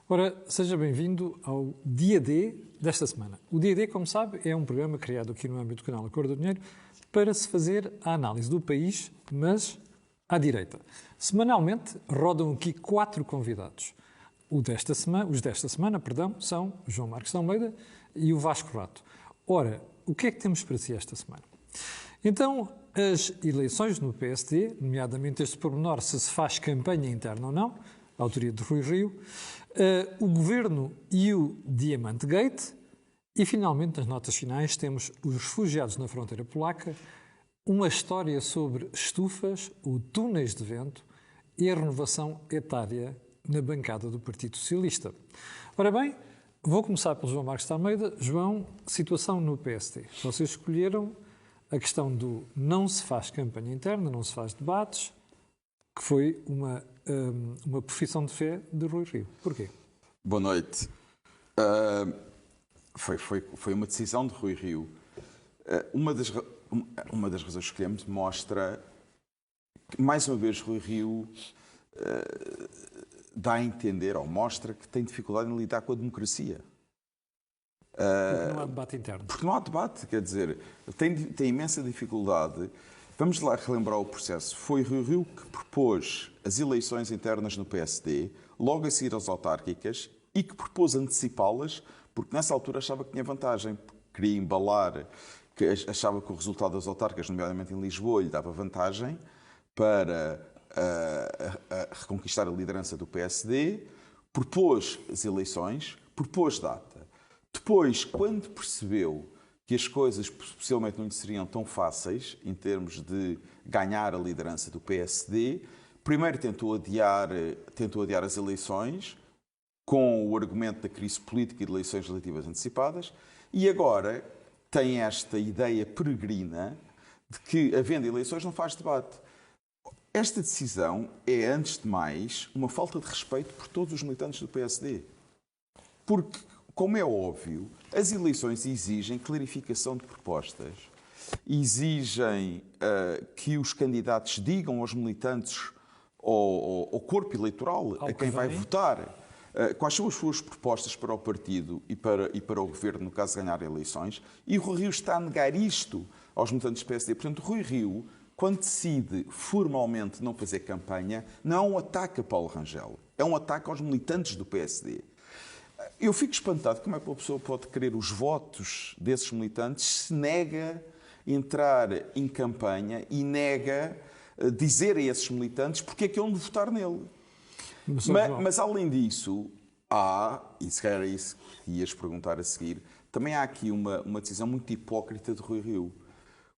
Ora, seja bem-vindo ao Dia D desta semana. O Dia D, como sabe, é um programa criado aqui no âmbito do canal A Cor do Dinheiro para se fazer a análise do país, mas à direita. Semanalmente rodam aqui 4 convidados. Os desta semana, são o João Marcos de Almeida e o Vasco Rato. Ora, o que é que temos para si esta semana? Então, as eleições no PSD, nomeadamente este pormenor se faz campanha interna ou não, a autoria de Rui Rio, o Governo e o Diamante Gate e, finalmente, nas notas finais, temos os refugiados na fronteira polaca, uma história sobre estufas, o túneis de vento e a renovação etária na bancada do Partido Socialista. Ora bem, vou começar pelo João Marcos de Almeida. João, situação no PSD. Vocês escolheram a questão do não se faz campanha interna, não se faz debates, que foi uma profissão de fé de Rui Rio. Porquê? Boa noite. Foi uma decisão de Rui Rio. Uma das razões que escolhemos mostra que, mais uma vez, Rui Rio dá a entender, ou mostra, que tem dificuldade em lidar com a democracia. Porque não há debate interno. Porque não há debate, quer dizer, tem imensa dificuldade. Vamos lá relembrar o processo. Foi Rui Rio que propôs as eleições internas no PSD, logo a seguir às autárquicas, e que propôs antecipá-las, porque nessa altura achava que tinha vantagem, queria embalar, que achava que o resultado das autárquicas, nomeadamente em Lisboa, lhe dava vantagem para reconquistar a liderança do PSD, propôs as eleições, propôs data. Depois, quando percebeu que as coisas possivelmente não lhe seriam tão fáceis em termos de ganhar a liderança do PSD, primeiro tentou adiar as eleições com o argumento da crise política e de eleições legislativas antecipadas e agora tem esta ideia peregrina de que, havendo eleições, não faz debate. Esta decisão é, antes de mais, uma falta de respeito por todos os militantes do PSD. Porque, como é óbvio, as eleições exigem clarificação de propostas, exigem que os candidatos digam aos militantes, ao corpo eleitoral, a quem vai votar, quais são as suas propostas para o partido e para o governo, no caso de ganhar eleições, e o Rui Rio está a negar isto aos militantes do PSD. Portanto, o Rui Rio, quando decide formalmente não fazer campanha, não é um ataque a Paulo Rangel, é um ataque aos militantes do PSD. Eu fico espantado como é que uma pessoa pode querer os votos desses militantes se nega entrar em campanha e nega dizer a esses militantes porque é que hão de votar nele. Mas além disso, e se calhar é isso que ias perguntar a seguir, também há aqui uma decisão muito hipócrita de Rui Rio.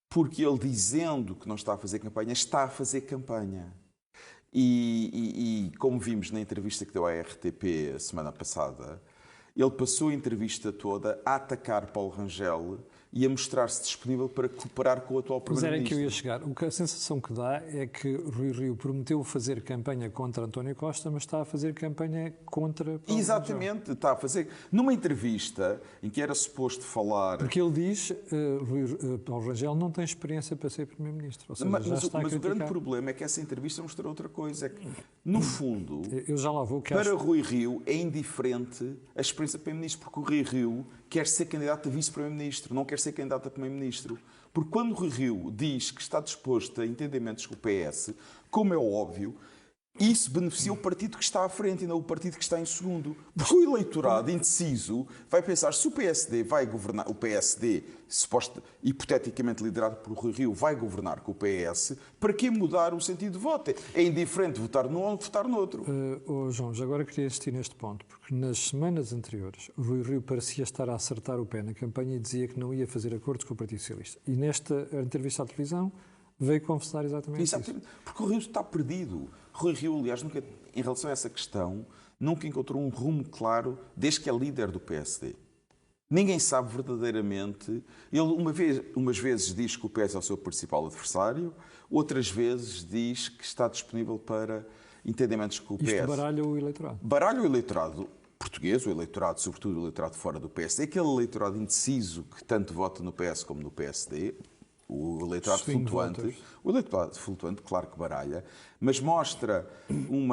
Porque ele, dizendo que não está a fazer campanha, está a fazer campanha. E como vimos na entrevista que deu à RTP a semana passada, ele passou a entrevista toda a atacar Paulo Rangel e a mostrar-se disponível para cooperar com o atual Primeiro-Ministro. Mas era em que eu ia chegar. A sensação que dá é que Rui Rio prometeu fazer campanha contra António Costa, mas está a fazer campanha contra Paulo Exatamente, Rangel. Está a fazer. Numa entrevista em que era suposto falar... Porque ele diz que Paulo Rangel não tem experiência para ser Primeiro-Ministro. Ou seja, mas o grande problema é que essa entrevista mostrou outra coisa. É que, no fundo, eu já lá vou, para Rui Rio é indiferente a experiência de Primeiro-Ministro, porque o Rui Rio quer ser candidato a vice-primeiro-ministro, não quer ser candidato a primeiro-ministro. Porque quando o Rui Rio diz que está disposto a entendimentos com o PS, como é óbvio, isso beneficia o partido que está à frente e não o partido que está em segundo. Porque o eleitorado indeciso vai pensar, se o PSD vai governar, o PSD, hipoteticamente liderado por Rui Rio, vai governar com o PS, para que mudar o sentido de voto? É indiferente votar num ou votar no outro. João, já agora queria insistir neste ponto, porque nas semanas anteriores, o Rui Rio parecia estar a acertar o pé na campanha e dizia que não ia fazer acordos com o Partido Socialista. E nesta entrevista à televisão veio confessar exatamente isso. Porque o Rui Rio está perdido. Rui Rio, aliás, nunca, em relação a essa questão, nunca encontrou um rumo claro desde que é líder do PSD. Ninguém sabe verdadeiramente. Ele umas vezes diz que o PS é o seu principal adversário, outras vezes diz que está disponível para entendimentos com o PS. Isto baralha o eleitorado. Baralha o eleitorado português, o eleitorado, sobretudo o eleitorado fora do PSD, aquele eleitorado indeciso que tanto vota no PS como no PSD. O eleitorado flutuante, claro que baralha, mas mostra um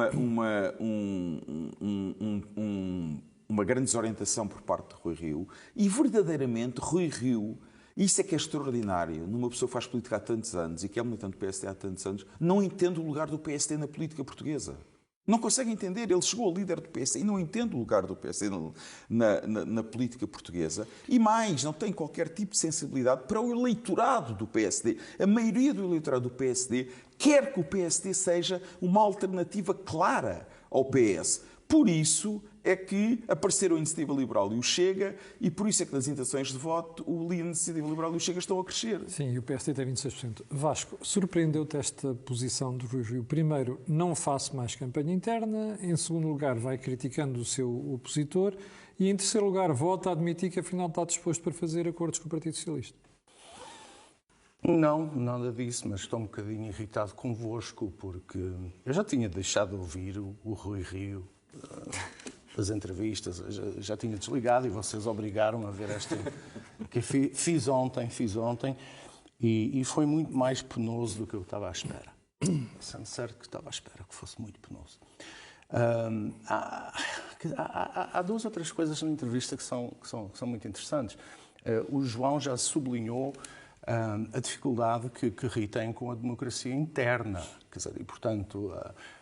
uma grande desorientação por parte de Rui Rio, e verdadeiramente Rui Rio, isso é que é extraordinário, numa pessoa que faz política há tantos anos e que é militante do PSD há tantos anos, não entende o lugar do PSD na política portuguesa. Não consegue entender. Ele chegou a líder do PSD e não entende o lugar do PSD na política portuguesa. E mais, não tem qualquer tipo de sensibilidade para o eleitorado do PSD. A maioria do eleitorado do PSD quer que o PSD seja uma alternativa clara ao PS. Por isso é que apareceram a Iniciativa Liberal e o Chega, e por isso é que nas intenções de voto a Iniciativa Liberal e o Chega estão a crescer. Sim, e o PSD tem 26%. Vasco, surpreendeu-te esta posição do Rui Rio? Primeiro, não faço mais campanha interna. Em segundo lugar, vai criticando o seu opositor. E em terceiro lugar, volta a admitir que afinal está disposto para fazer acordos com o Partido Socialista. Não, nada disso, mas estou um bocadinho irritado convosco, porque eu já tinha deixado de ouvir o Rui Rio, as entrevistas, já tinha desligado e vocês obrigaram-me a ver esta, que fiz ontem, e foi muito mais penoso do que eu estava à espera. Sendo certo que estava à espera que fosse muito penoso. Há duas ou três coisas na entrevista que são muito interessantes. O João já sublinhou a dificuldade que Rio tem com a democracia interna. Quer dizer, e, portanto,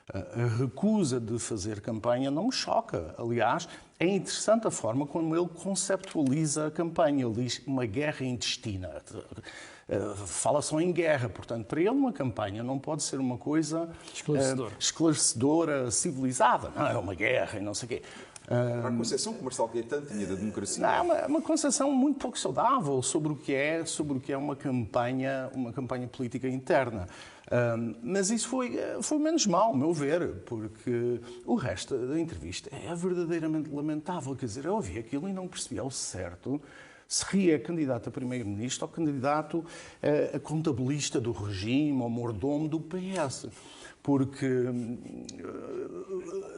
a recusa de fazer campanha não me choca. Aliás, é interessante a forma como ele conceptualiza a campanha. Ele diz uma guerra intestina. Fala só em guerra. Portanto, para ele uma campanha não pode ser uma coisa esclarecedora, civilizada. Não, é uma guerra e não sei o quê. A concepção que o Marcelo Caetano tinha da democracia. Não, é uma concepção muito pouco saudável sobre o que é uma campanha política interna. Mas isso foi menos mal, ao meu ver, porque o resto da entrevista é verdadeiramente lamentável. Quer dizer, eu ouvi aquilo e não percebi ao certo se Rio é candidato a primeiro-ministro ou candidato a contabilista do regime ou mordomo do PS. Porque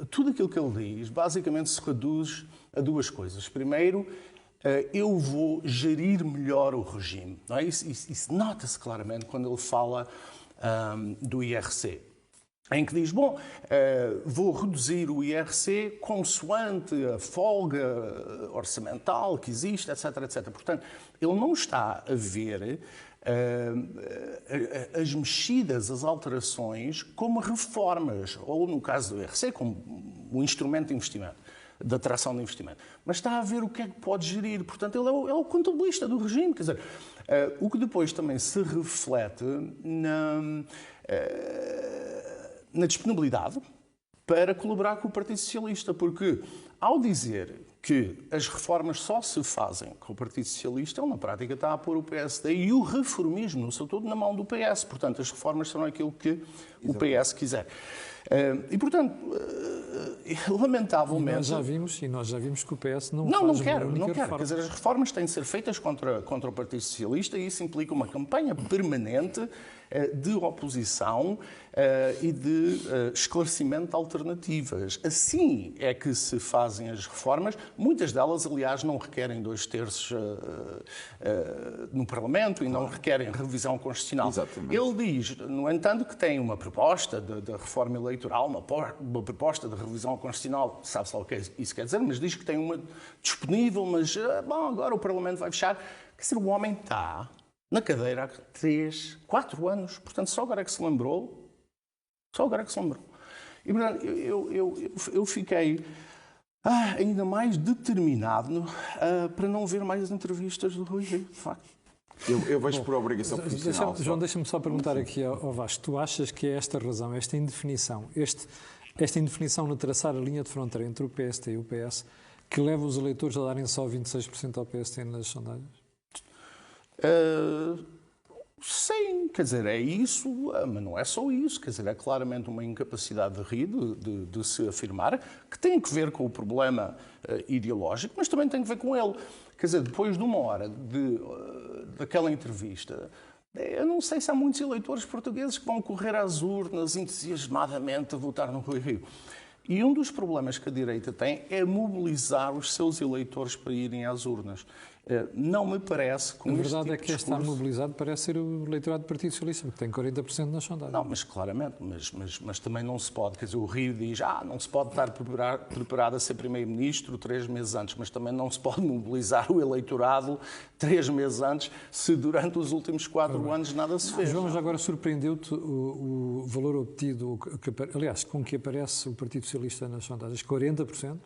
tudo aquilo que ele diz basicamente se reduz a duas coisas. Primeiro, eu vou gerir melhor o regime. Não é? Isso nota-se claramente quando ele fala do IRC, em que diz, vou reduzir o IRC consoante a folga orçamental que existe, etc, etc. Portanto, ele não está a ver as mexidas, as alterações, como reformas, ou no caso do IRC, como um instrumento de investimento, de atração de investimento. Mas está a ver o que é que pode gerir. Portanto, ele é o contabilista do regime. Quer dizer, o que depois também se reflete na disponibilidade para colaborar com o Partido Socialista, porque ao dizer que as reformas só se fazem com o Partido Socialista, ele na prática está a pôr o PSD e o reformismo no seu todo na mão do PS. Portanto, as reformas serão aquilo que o PS quiser. E, portanto, lamentavelmente... Nós já vimos que o PS não quer. Quer dizer, as reformas têm de ser feitas contra o Partido Socialista e isso implica uma campanha permanente de oposição e de esclarecimento de alternativas. Assim é que se fazem as reformas. Muitas delas, aliás, não requerem 2/3 no Parlamento e não requerem revisão constitucional. Exatamente. Ele diz, no entanto, que tem uma proposta de reforma eleitoral, uma proposta de revisão constitucional, sabe-se lá o que isso quer dizer, mas diz que tem uma disponível, mas agora o Parlamento vai fechar. Quer dizer, o homem está na cadeira há 3, 4 anos, portanto, só agora é que se lembrou. E, portanto, eu fiquei ainda mais determinado para não ver mais as entrevistas do Rui Rio, de facto. Eu vejo por obrigação profissional. João, deixa-me só perguntar aqui ao Vasco. Tu achas que é esta razão, esta indefinição, esta indefinição no traçar a linha de fronteira entre o PST e o PS que leva os eleitores a darem só 26% ao PST nas sondagens? Sim, quer dizer, é isso, mas não é só isso. Quer dizer, é claramente uma incapacidade de Rio de se afirmar, que tem que ver com o problema ideológico, mas também tem que ver com ele. Quer dizer, depois de uma hora daquela entrevista, eu não sei se há muitos eleitores portugueses que vão correr às urnas entusiasmadamente a votar no Rui Rio. E um dos problemas que a direita tem é mobilizar os seus eleitores para irem às urnas. Não me parece com A este verdade tipo é que de quem está discurso... mobilizado parece ser o eleitorado do Partido Socialista, que tem 40% nas sondagens. Não, mas claramente, mas também não se pode, quer dizer, o Rio diz, não se pode estar preparado a ser Primeiro-Ministro 3 meses antes, mas também não se pode mobilizar o eleitorado 3 meses antes, se durante os últimos 4 anos nada se fez. João, já agora surpreendeu-te o valor obtido, aliás, com que aparece o Partido Socialista nas sondagens? 40%?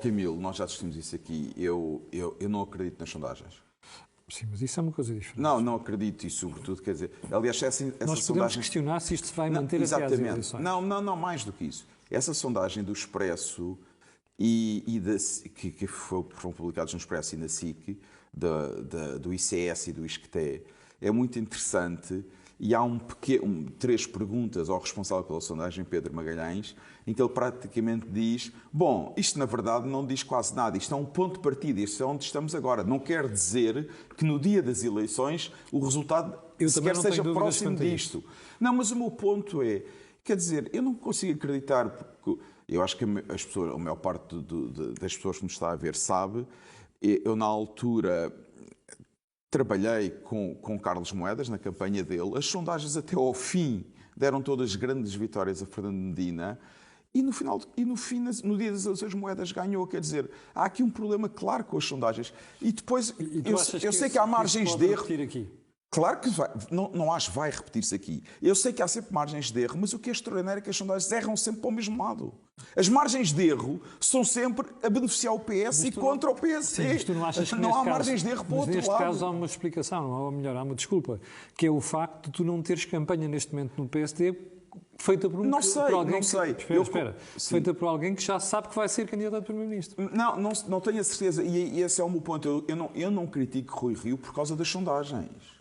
Camilo, nós já discutimos isso aqui. Eu não acredito nas sondagens. Sim, mas isso é uma coisa diferente. Não acredito e, sobretudo, quer dizer, aliás, essa Nós podemos sondagem... questionar se isto se vai manter até às eleições. Não, mais do que isso. Essa sondagem do Expresso que foram publicados no Expresso e na SIC, do ICS e do ISCTE, é muito interessante. E há 3 perguntas ao responsável pela sondagem, Pedro Magalhães, em que ele praticamente diz: bom, isto na verdade não diz quase nada, isto é um ponto de partida, isto é onde estamos agora. Não quer dizer que no dia das eleições o resultado sequer seja próximo disto. Não, mas o meu ponto é, quer dizer, eu não consigo acreditar, porque eu acho que a maior parte das pessoas que nos está a ver sabe, eu na altura... Trabalhei com Carlos Moedas na campanha dele. As sondagens até ao fim deram todas grandes vitórias a Fernando Medina e no no dia das eleições Moedas ganhou. Quer dizer, há aqui um problema claro com as sondagens. E depois, eu sei que há margens de erro. Aqui? Claro que vai, não acho que vai repetir-se aqui. Eu sei que há sempre margens de erro, mas o que é extraordinário é que as sondagens erram sempre para o mesmo lado. As margens de erro são sempre a beneficiar o PS e contra o PSD. Sim, mas tu não achas que não há margens de erro para o outro lado. Neste caso há uma explicação, ou melhor, há uma desculpa, que é o facto de tu não teres campanha neste momento no PSD feita por alguém feita por alguém que já sabe que vai ser candidato a primeiro-ministro. Não tenho a certeza. E esse é o meu ponto. Eu não critico Rui Rio por causa das sondagens.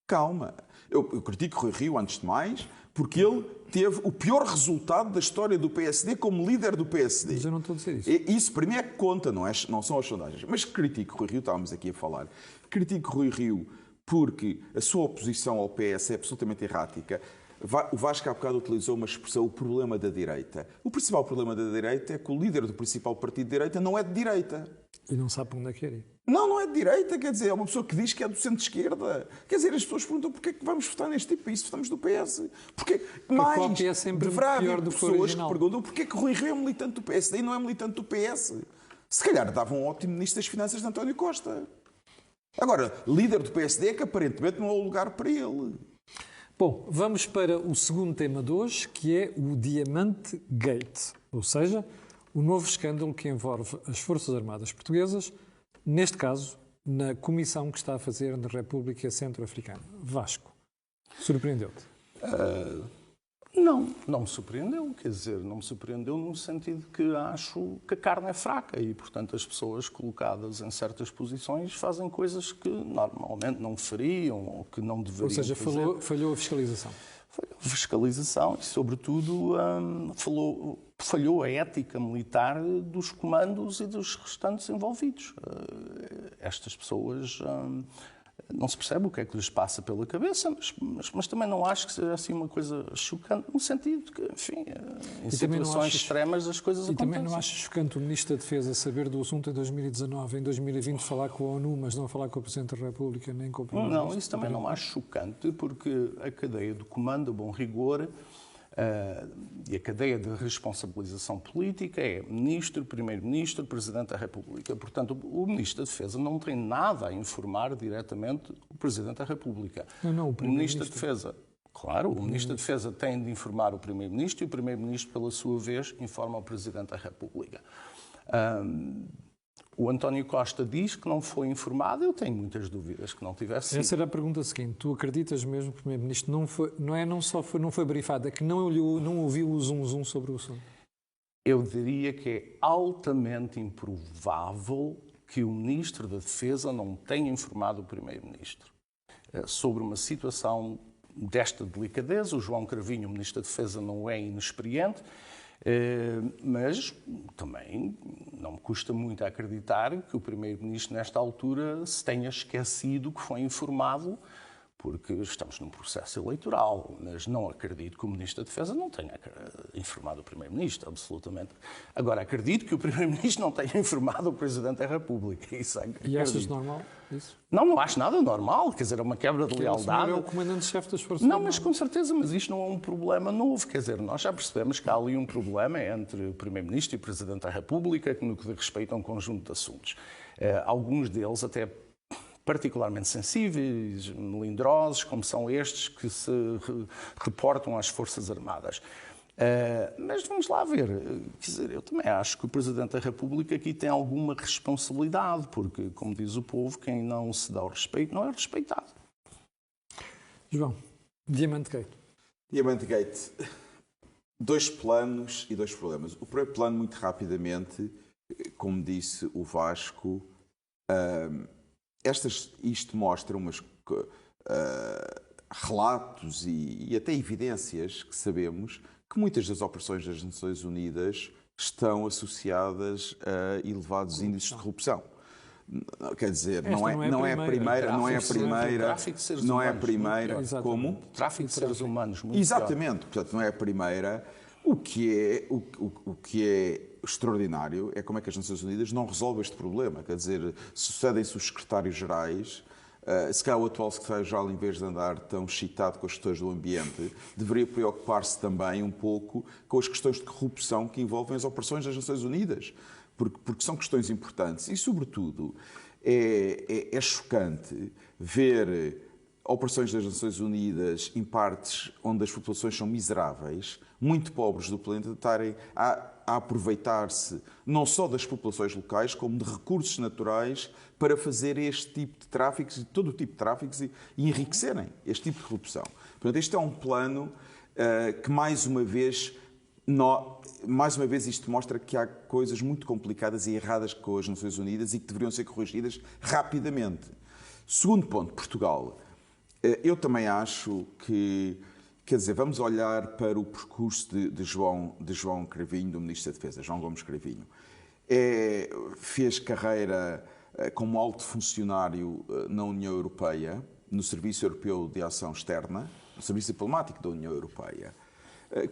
Calma. Eu critico Rui Rio, antes de mais, porque ele teve o pior resultado da história do PSD como líder do PSD. Mas eu não estou a dizer isso. Isso para mim é que conta, não são as sondagens. Mas critico Rui Rio, estávamos aqui a falar. Critico Rui Rio porque a sua oposição ao PS é absolutamente errática. O Vasco há bocado utilizou uma expressão, o problema da direita. O principal problema da direita é que o líder do principal partido de direita não é de direita. E não sabe para onde é que ir. Não é de direita, quer dizer, é uma pessoa que diz que é do centro-esquerda. Quer dizer, as pessoas perguntam porquê é que vamos votar neste tipo, e isso votamos do PS. Porque mais é sempre deverá pior haver do que pessoas que perguntam porquê é que Rui Rio é militante do PSD e não é militante do PS. Se calhar dava um ótimo ministro das Finanças de António Costa. Agora, líder do PSD é que aparentemente não há lugar para ele. Bom, vamos para o segundo tema de hoje, que é o Diamante Gate, ou seja, o novo escândalo que envolve as Forças Armadas Portuguesas, neste caso, na comissão que está a fazer na República Centro-Africana. Vasco, surpreendeu-te? Não me surpreendeu, quer dizer, não me surpreendeu no sentido que acho que a carne é fraca e, portanto, as pessoas colocadas em certas posições fazem coisas que normalmente não fariam ou que não deveriam fazer. Ou seja, falhou a fiscalização. Falhou a fiscalização e, sobretudo, falhou a ética militar dos comandos e dos restantes envolvidos. Estas pessoas... não se percebe o que é que lhes passa pela cabeça, mas também não acho que seja assim uma coisa chocante, no sentido de que, enfim, em situações extremas as coisas acontecem. E também não achas chocante o Ministro da Defesa saber do assunto em 2019, em 2020 falar com a ONU, mas não falar com o Presidente da República, nem com o Primeiro-Ministro? Não, isso também não acho chocante, porque a cadeia do comando, a bom rigor, e a cadeia de responsabilização política é Ministro, Primeiro-Ministro, Presidente da República. Portanto, o Ministro da Defesa não tem nada a informar diretamente o Presidente da República. Não, o Ministro da Defesa, claro, o Ministro da Defesa tem de informar o Primeiro-Ministro e o Primeiro-Ministro, pela sua vez, informa o Presidente da República. O António Costa diz que não foi informado. Eu tenho muitas dúvidas que não tivesse sido. Essa era a pergunta seguinte. Tu acreditas mesmo que o Primeiro-Ministro não foi brifado, é que não ouviu o zum sobre o assunto? Eu diria que é altamente improvável que o Ministro da Defesa não tenha informado o Primeiro-Ministro sobre uma situação desta delicadeza. O João Cravinho, o Ministro da Defesa, não é inexperiente. Mas também não me custa muito acreditar que o Primeiro-Ministro, nesta altura, se tenha esquecido que foi informado porque estamos num processo eleitoral, mas não acredito que o Ministro da Defesa não tenha informado o Primeiro-Ministro, absolutamente. Agora, acredito que o Primeiro-Ministro não tenha informado o Presidente da República. Isso e achas normal isso? Não acho nada normal, quer dizer, é uma quebra de lealdade. É o comandante-chefe das Forças Não, Armadas. mas com certeza, mas isto não é um problema novo, quer dizer, nós já percebemos que há ali um problema entre o Primeiro-Ministro e o Presidente da República no que diz respeito a um conjunto de assuntos. Alguns deles até particularmente sensíveis, melindrosos, como são estes que se reportam às Forças Armadas. Mas vamos lá ver. Quer dizer, eu também acho que o Presidente da República aqui tem alguma responsabilidade, porque, como diz o povo, quem não se dá o respeito não é respeitado. João, Diamante Gate. Diamante Gate. 2 planos e 2 problemas. O primeiro plano, muito rapidamente, como disse o Vasco, isto mostra relatos e até evidências que sabemos que muitas das operações das Nações Unidas estão associadas a elevados índices de corrupção. Quer dizer, não é a primeira, como tráfico de seres humanos, muito exatamente, pior. Portanto, não é a primeira. O que é extraordinário é como é que as Nações Unidas não resolvem este problema. Quer dizer, sucedem-se os secretários-gerais. Se calhar o atual secretário-geral, em vez de andar tão excitado com as questões do ambiente, deveria preocupar-se também um pouco com as questões de corrupção que envolvem as operações das Nações Unidas, porque são questões importantes. E, sobretudo, é chocante ver operações das Nações Unidas em partes onde as populações são miseráveis, muito pobres do planeta, estarem a aproveitar-se não só das populações locais, como de recursos naturais para fazer este tipo de tráficos e todo o tipo de tráficos e enriquecerem este tipo de corrupção. Portanto, este é um plano que, mais uma vez isto mostra que há coisas muito complicadas e erradas com as Nações Unidas e que deveriam ser corrigidas rapidamente. Segundo ponto, Portugal. Eu também acho que, quer dizer, vamos olhar para o percurso de João Cravinho, do Ministro da Defesa, João Gomes Cravinho. Fez carreira como alto funcionário na União Europeia, no Serviço Europeu de Ação Externa, no Serviço Diplomático da União Europeia.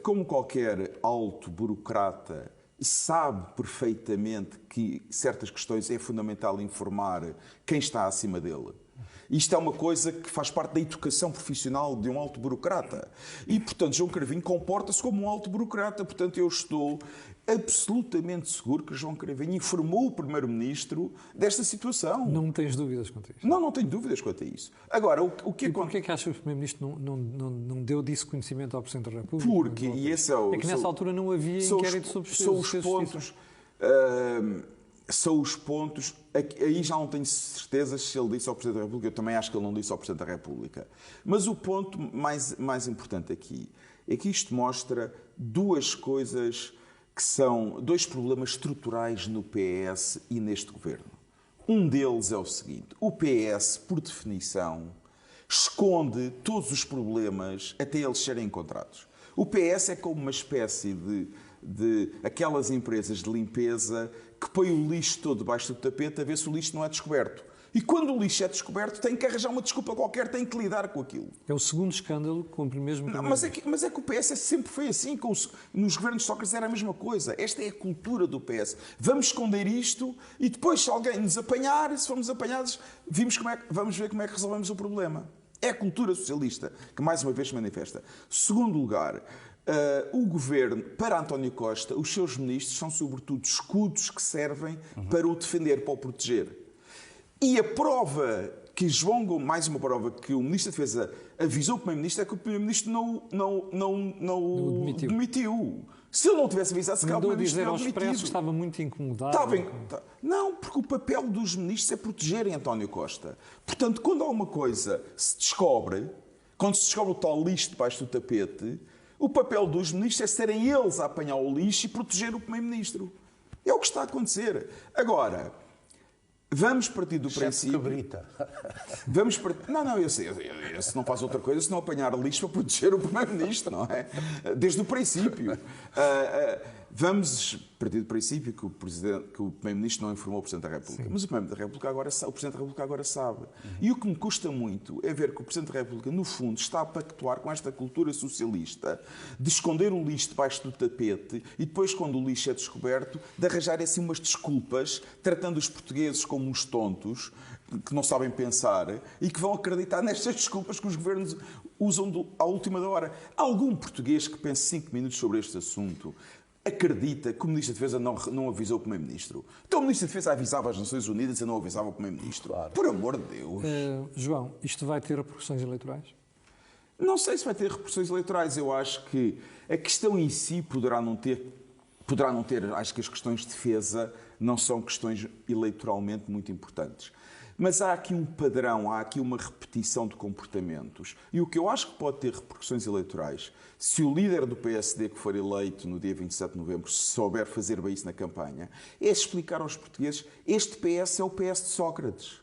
Como qualquer alto burocrata, sabe perfeitamente que certas questões é fundamental informar quem está acima dele. Isto é uma coisa que faz parte da educação profissional de um alto burocrata. E, portanto, João Cravinho comporta-se como um alto burocrata. Portanto, eu estou absolutamente seguro que João Cravinho informou o Primeiro-Ministro desta situação. Não tens dúvidas quanto a isso? Não tenho dúvidas quanto a isso. Agora, o que acontece... Porquê é que achas que o Primeiro-Ministro não deu disso conhecimento ao Presidente da República? Porque, e esse é que nessa altura não havia inquérito sobre São os pontos, aí já não tenho certeza se ele disse ao Presidente da República, eu também acho que ele não disse ao Presidente da República. Mas o ponto mais importante aqui é que isto mostra 2 coisas que são 2 problemas estruturais no PS e neste governo. Um deles é o seguinte: o PS, por definição, esconde todos os problemas até eles serem encontrados. O PS é como uma espécie de aquelas empresas de limpeza que põem o lixo todo debaixo do tapete a ver se o lixo não é descoberto. E quando o lixo é descoberto, tem que arranjar uma desculpa qualquer, tem que lidar com aquilo. É o segundo escândalo com o mesmo... Não, mas é que o PS sempre foi assim. Nos governos de Sócrates era a mesma coisa. Esta é a cultura do PS. Vamos esconder isto e depois, se alguém nos apanhar, se formos apanhados, vamos ver como é que resolvemos o problema. É a cultura socialista que, mais uma vez, se manifesta. Segundo lugar, o governo, para António Costa, os seus ministros são, sobretudo, escudos que servem para o defender, para o proteger. E a prova que João Gomes, mais uma prova que o Ministro da Defesa avisou o Primeiro-Ministro, é que o Primeiro-Ministro não o demitiu. Se ele não tivesse avisado, se calhar o Primeiro-Ministro não dizer aos Expresso que estava muito incomodado. Não, porque o papel dos ministros é protegerem António Costa. Portanto, quando alguma coisa se descobre, quando se descobre o tal lixo debaixo do tapete, o papel dos ministros é serem eles a apanhar o lixo e proteger o Primeiro-Ministro. É o que está a acontecer. Agora, vamos partir do princípio... Não, eu sei. Se não faz outra coisa, se não apanhar lixo para proteger o Primeiro-Ministro, não é? Desde o princípio. vamos partir do princípio que o Primeiro-Ministro não informou o Presidente da República. Sim. Mas o Presidente da República agora sabe. E o que me custa muito é ver que o Presidente da República, no fundo, está a pactuar com esta cultura socialista de esconder o lixo debaixo do tapete e depois, quando o lixo é descoberto, de arranjar assim umas desculpas, tratando os portugueses como uns tontos, que não sabem pensar e que vão acreditar nestas desculpas que os governos usam à última hora. Há algum português que pense 5 minutos sobre este assunto acredita que o Ministro da Defesa não avisou o Primeiro-Ministro? Então o Ministro da Defesa avisava as Nações Unidas e não avisava o Primeiro-Ministro? Claro. Por amor de Deus! João, isto vai ter repercussões eleitorais? Não sei se vai ter repercussões eleitorais. Eu acho que a questão em si poderá não ter. Acho que as questões de defesa não são questões eleitoralmente muito importantes. Mas há aqui um padrão, há aqui uma repetição de comportamentos. E o que eu acho que pode ter repercussões eleitorais, se o líder do PSD que for eleito no dia 27 de novembro souber fazer bem isso na campanha, é explicar aos portugueses: este PS é o PS de Sócrates.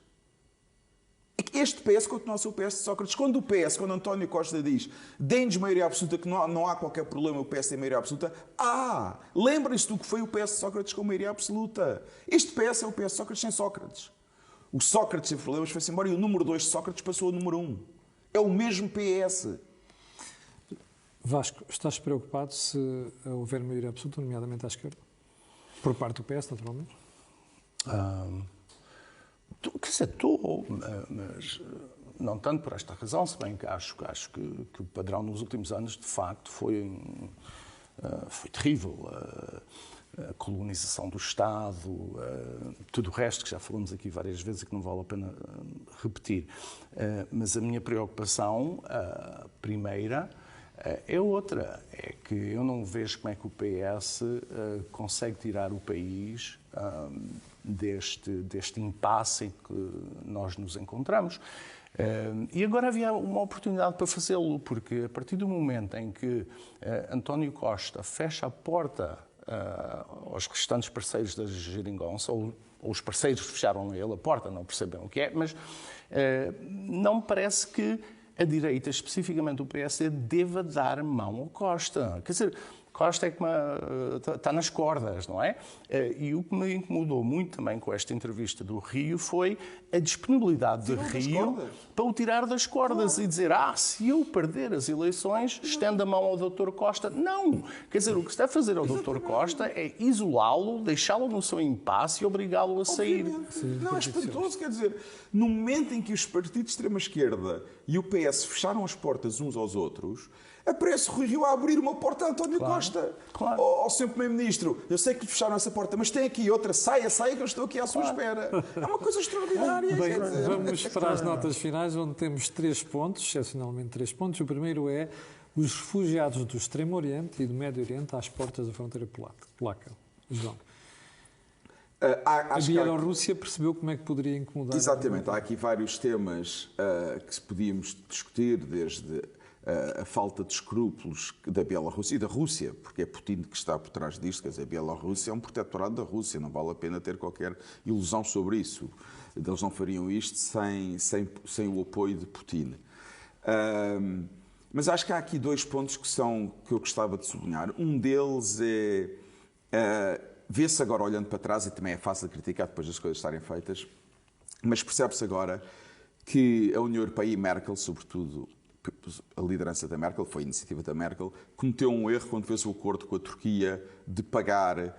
Este PS continua a ser o PS de Sócrates. Quando António Costa diz deem-nos maioria absoluta, que não há qualquer problema, o PS tem maioria absoluta, lembrem-se do que foi o PS de Sócrates com maioria absoluta. Este PS é o PS de Sócrates sem Sócrates. O Sócrates teve problemas, foi-se embora, e o número 2 de Sócrates passou ao número 1. É o mesmo PS. Vasco, estás preocupado se houver maioria absoluta, nomeadamente à esquerda? Por parte do PS, naturalmente? Quer dizer, estou, mas não tanto por esta razão, se bem que acho que o padrão nos últimos anos, de facto, foi terrível. A colonização do Estado, tudo o resto, que já falamos aqui várias vezes e que não vale a pena repetir. Mas a minha preocupação, primeira, é outra. É que eu não vejo como é que o PS consegue tirar o país deste impasse em que nós nos encontramos. E agora havia uma oportunidade para fazê-lo, porque a partir do momento em que António Costa fecha a porta aos restantes parceiros da geringonça, ou os parceiros fecharam a ele a porta, não percebem o que é, mas não me parece que a direita, especificamente o PSD, deva dar mão ao Costa. Quer dizer, Costa é como está nas cordas, não é? E o que me incomodou muito também com esta entrevista do Rio foi a disponibilidade de Rio para o tirar das cordas e dizer: se eu perder as eleições, estenda a mão ao Dr. Costa. Não! Quer dizer, o que está a fazer ao Dr. Costa é isolá-lo, deixá-lo no seu impasse e obrigá-lo a sair. Não, é espantoso. Quer dizer, no momento em que os partidos de extrema-esquerda e o PS fecharam as portas uns aos outros, aparece o Rui Rio a abrir uma porta a António Costa. Claro. Ao Sr. Primeiro-Ministro: eu sei que lhe fecharam essa porta, mas tem aqui outra, saia que eu estou aqui à sua espera. É uma coisa extraordinária. Bem, vamos para as notas finais, onde temos 3 pontos, excepcionalmente 3 pontos. O primeiro é os refugiados do Extremo Oriente e do Médio Oriente às portas da fronteira polaca. João. A Bielorrússia percebeu como é que poderia incomodar. Exatamente. Há aqui vários temas que podíamos discutir, desde a falta de escrúpulos da Bielorrússia e da Rússia, porque é Putin que está por trás disto. Quer dizer, a Bielorrússia é um protetorado da Rússia, não vale a pena ter qualquer ilusão sobre isso. Eles não fariam isto sem o apoio de Putin. Mas acho que há aqui 2 pontos que eu gostava de sublinhar. Um deles é... vê-se agora, olhando para trás, e também é fácil de criticar depois das coisas estarem feitas, mas percebe-se agora que a União Europeia e Merkel, sobretudo a liderança da Merkel, foi a iniciativa da Merkel, cometeu um erro quando fez o acordo com a Turquia de pagar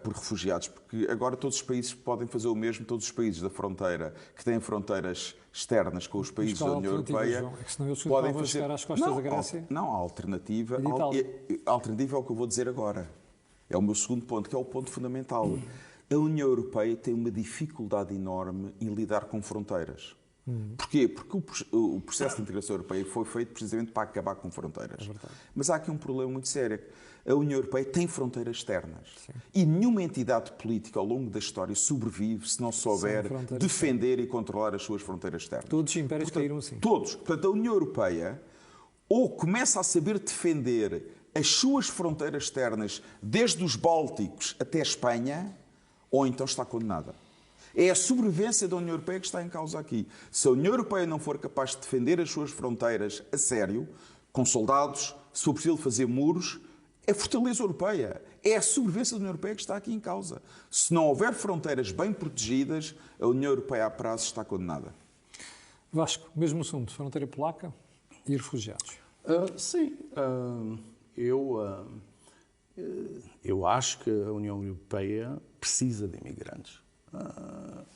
por refugiados, porque agora todos os países podem fazer o mesmo, todos os países da fronteira, que têm fronteiras externas com os países da União Europeia, João? É que senão eles podem fazer... chegar às costas da Grécia? Não, a alternativa é o que eu vou dizer agora. É o meu segundo ponto, que é o ponto fundamental. A União Europeia tem uma dificuldade enorme em lidar com fronteiras. Porquê? Porque o processo de integração europeia foi feito precisamente para acabar com fronteiras. Mas há aqui um problema muito sério. A União Europeia tem fronteiras externas. Sim. E nenhuma entidade política ao longo da história sobrevive se não souber defender e controlar as suas fronteiras externas. Todos os impérios caíram assim. Todos. Portanto, a União Europeia ou começa a saber defender as suas fronteiras externas, desde os Bálticos até a Espanha, ou então está condenada. É a sobrevivência da União Europeia que está em causa aqui. Se a União Europeia não for capaz de defender as suas fronteiras a sério, com soldados, se for preciso fazer muros, é fortaleza europeia. É a sobrevivência da União Europeia que está aqui em causa. Se não houver fronteiras bem protegidas, a União Europeia a prazo está condenada. Vasco, mesmo assunto, fronteira polaca e refugiados. Sim, eu acho que a União Europeia precisa de imigrantes.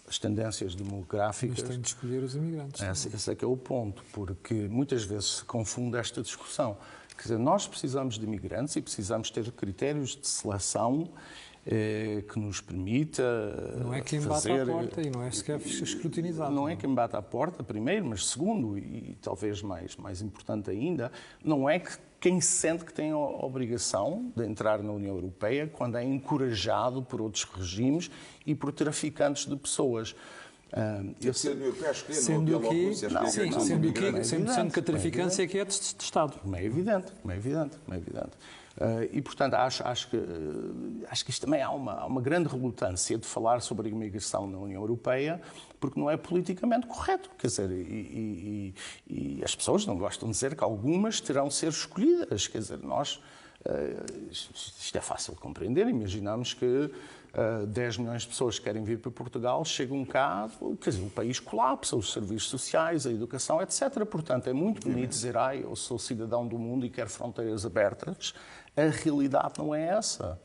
As tendências demográficas... Mas tem de escolher os imigrantes. Esse é que é o ponto, porque muitas vezes se confunde esta discussão. Quer dizer, nós precisamos de imigrantes e precisamos ter critérios de seleção que nos permita não é quem bate à porta e não é sequer escrutinizado. Não é quem bate à porta, primeiro, mas segundo, e talvez mais importante ainda, não é que quem sente que tem a obrigação de entrar na União Europeia quando é encorajado por outros regimes e por traficantes de pessoas. Sendo que a traficância é que é de Estado. Como é evidente. E, portanto, acho que isto também há uma grande relutância de falar sobre a imigração na União Europeia, porque não é politicamente correto. Quer dizer, e as pessoas não gostam de dizer que algumas terão de ser escolhidas. Quer dizer, isto é fácil de compreender. Imaginamos que 10 milhões de pessoas que querem vir para Portugal, chegam cá, quer dizer, o país colapsa, os serviços sociais, a educação, etc. Portanto, é muito bonito dizer, eu sou cidadão do mundo e quero fronteiras abertas. A realidade não é essa.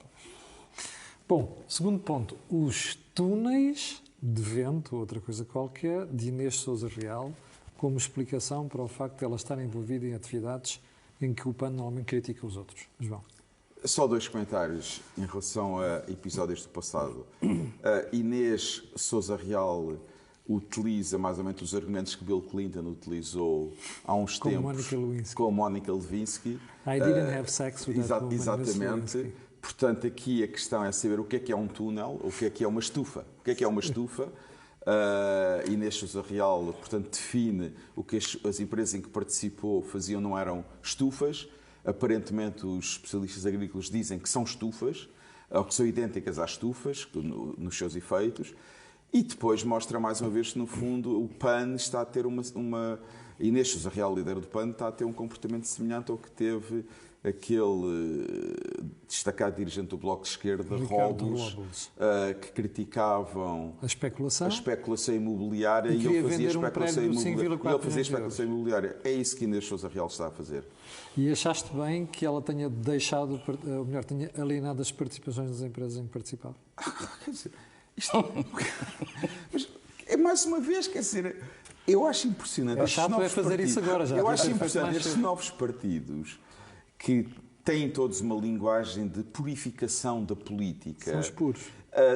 Bom, segundo ponto, os túneis de vento, outra coisa qualquer, de Inês Sousa Real, como explicação para o facto de ela estar envolvida em atividades em que o PAN normalmente critica os outros. João. Só 2 comentários em relação a episódios do passado. Inês Sousa Real utiliza mais ou menos os argumentos que Bill Clinton utilizou há uns tempos com Mónica Lewinsky. I didn't have sex with that woman. Exatamente. Portanto, aqui a questão é saber o que é um túnel, o que é uma estufa. O que é uma estufa? Inês Sousa Real, portanto, define o que as empresas em que participou faziam não eram estufas. Aparentemente, os especialistas agrícolas dizem que são estufas, ou que são idênticas às estufas, nos seus efeitos. E depois mostra mais uma vez que, no fundo, o PAN está a ter Inês Sousa Real, líder do PAN, está a ter um comportamento semelhante ao que teve aquele destacado dirigente do Bloco de Esquerda, Robles, que criticavam a especulação imobiliária e ele fazia especulação imobiliária. É isso que Inês Sousa Real está a fazer. E achaste bem que ela tenha deixado, ou melhor, tenha alienado as participações das empresas em que participava? Quer dizer, mas é mais uma vez, quer dizer, eu acho impressionante. Eu acho impressionante estes novos partidos que têm todos uma linguagem de purificação da política. São os puros.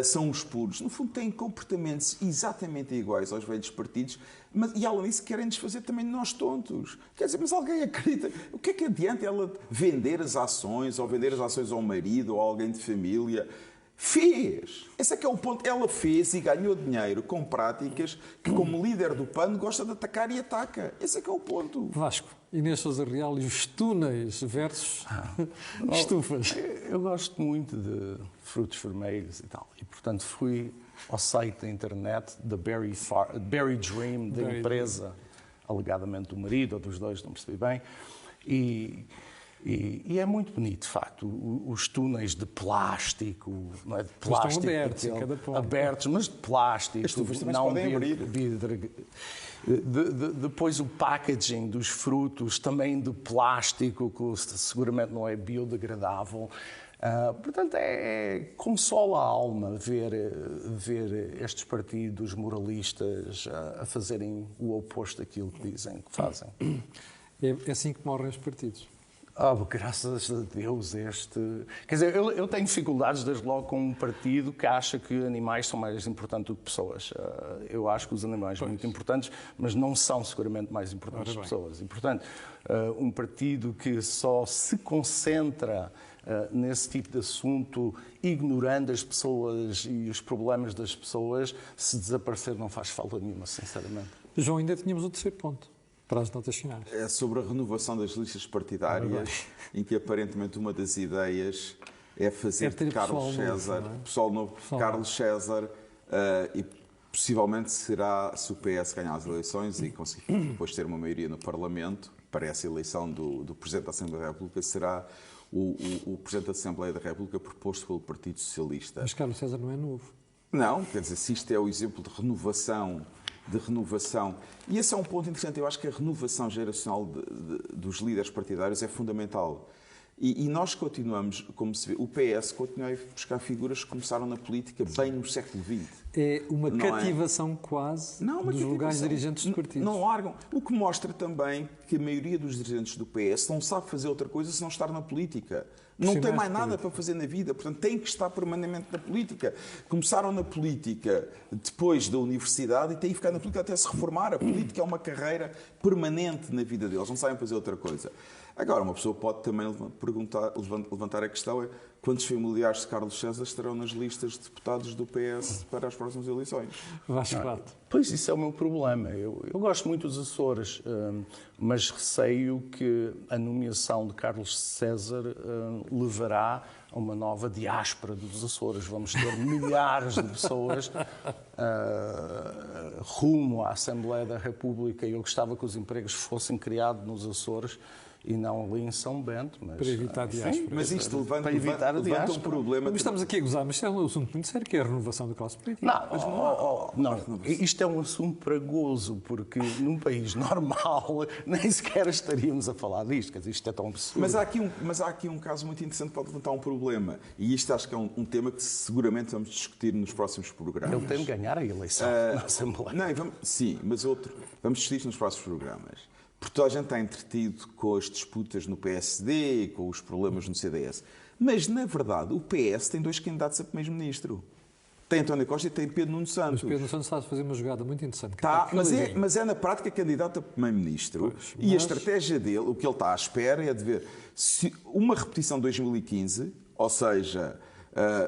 São os puros. No fundo, têm comportamentos exatamente iguais aos velhos partidos, e além disso querem desfazer também de nós tontos. Quer dizer, mas alguém acredita? O que é que adianta ela vender as ações, ou vender as ações ao marido ou a alguém de família? Fez! Esse é que é o ponto. Ela fez e ganhou dinheiro com práticas que, como líder do PAN, gosta de atacar e ataca. Esse é que é o ponto. Vasco, Inês Sousa Real e os túneis versus estufas. Eu gosto muito de frutos vermelhos e tal. E, portanto, fui ao site da internet da Berry Dream, da empresa, alegadamente do marido ou dos dois, não percebi bem. E é muito bonito, de facto, os túneis de plástico, não é de plástico, estão abertos, mas de plástico, não podem abrir. Depois o packaging dos frutos, também de plástico, que seguramente não é biodegradável. Portanto, consola a alma ver estes partidos moralistas a fazerem o oposto daquilo que dizem que fazem. É assim que morrem os partidos. Graças a Deus Quer dizer, eu tenho dificuldades, desde logo, com um partido que acha que animais são mais importantes do que pessoas. Eu acho que os animais são muito importantes, mas não são seguramente mais importantes que pessoas. E, portanto, um partido que só se concentra nesse tipo de assunto, ignorando as pessoas e os problemas das pessoas, se desaparecer não faz falta nenhuma, sinceramente. João, ainda tínhamos o terceiro ponto. Para as notas finais. É sobre a renovação das listas partidárias, em que aparentemente uma das ideias é fazer de Carlos César, pessoal novo, Carlos César, e possivelmente será, se o PS ganhar as eleições e conseguir depois ter uma maioria no Parlamento, para essa eleição do Presidente da Assembleia da República, será o Presidente da Assembleia da República proposto pelo Partido Socialista. Mas Carlos César não é novo. Não, quer dizer, se isto é o exemplo de renovação, e esse é um ponto interessante, eu acho que a renovação geracional dos líderes partidários é fundamental. E nós continuamos, como se vê, o PS continua a buscar figuras que começaram na política bem no século XX. É uma cativação quase dos lugares dirigentes dos partidos. Não largam. O que mostra também que a maioria dos dirigentes do PS não sabe fazer outra coisa se não estar na política. Não tem mais nada para fazer na vida, portanto têm que estar permanentemente na política. Começaram na política depois da universidade e têm que ficar na política até se reformar. A política é uma carreira permanente na vida deles, não sabem fazer outra coisa. Agora, uma pessoa pode também levantar a questão: quantos familiares de Carlos César estarão nas listas de deputados do PS para as próximas eleições? Vasco Rato. Pois, isso é o meu problema. Eu gosto muito dos Açores, mas receio que a nomeação de Carlos César levará a uma nova diáspora dos Açores. Vamos ter milhares de pessoas rumo à Assembleia da República. Eu gostava que os empregos fossem criados nos Açores e não ali em São Bento. Mas, para evitar diáspora. Mas isto levanta um problema. Mas estamos aqui a gozar, mas é um assunto muito sério, que é a renovação da classe política. Não, isto é um assunto para gozo, porque num país normal nem sequer estaríamos a falar disto. Quer dizer, isto é tão absurdo. Mas há aqui um caso muito interessante que pode levantar um problema. E isto acho que é um tema que seguramente vamos discutir nos próximos programas. Ele tem de ganhar a eleição na Assembleia. Sim, mas vamos discutir isto nos próximos programas. Porque toda a gente está entretido com as disputas no PSD, com os problemas no CDS. Mas, na verdade, o PS tem 2 candidatos a primeiro-ministro. Tem António Costa e tem Pedro Nuno Santos. Mas Pedro Nuno Santos está a fazer uma jogada muito interessante. Mas é na prática candidato a primeiro-ministro. E a estratégia dele, o que ele está à espera é de ver se uma repetição de 2015, ou seja,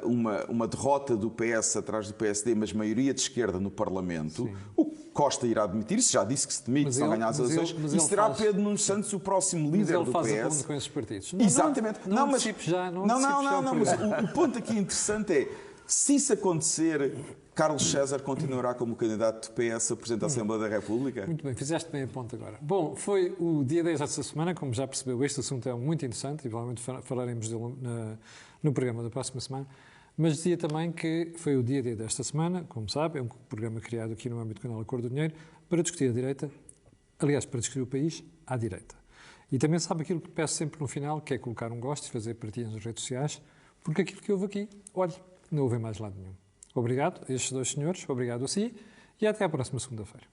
uma derrota do PS atrás do PSD, mas maioria de esquerda no Parlamento. Sim. O Costa irá admitir isso, já disse que se demite se não ganhar as eleições, e será Pedro Nuno Santos o próximo líder do PS. Mas ele faz acordo com esses partidos. Exatamente. Mas o ponto aqui interessante é, se isso acontecer, Carlos César continuará como candidato do PS a Presidente da Assembleia da República? Muito bem, fizeste bem a ponto agora. Bom, foi o dia 10 desta semana, como já percebeu, este assunto é muito interessante e provavelmente falaremos dele no programa da próxima semana. Mas dizia também que foi o dia D desta semana, como sabe, é um programa criado aqui no âmbito do canal Acordo do Dinheiro, para discutir a direita, aliás, para discutir o país à direita. E também sabe aquilo que peço sempre no final, que é colocar um gosto e fazer partilhas nas redes sociais, porque aquilo que houve aqui, olhe, não houve em mais lado nenhum. Obrigado a estes 2 senhores, obrigado a si, e até à próxima segunda-feira.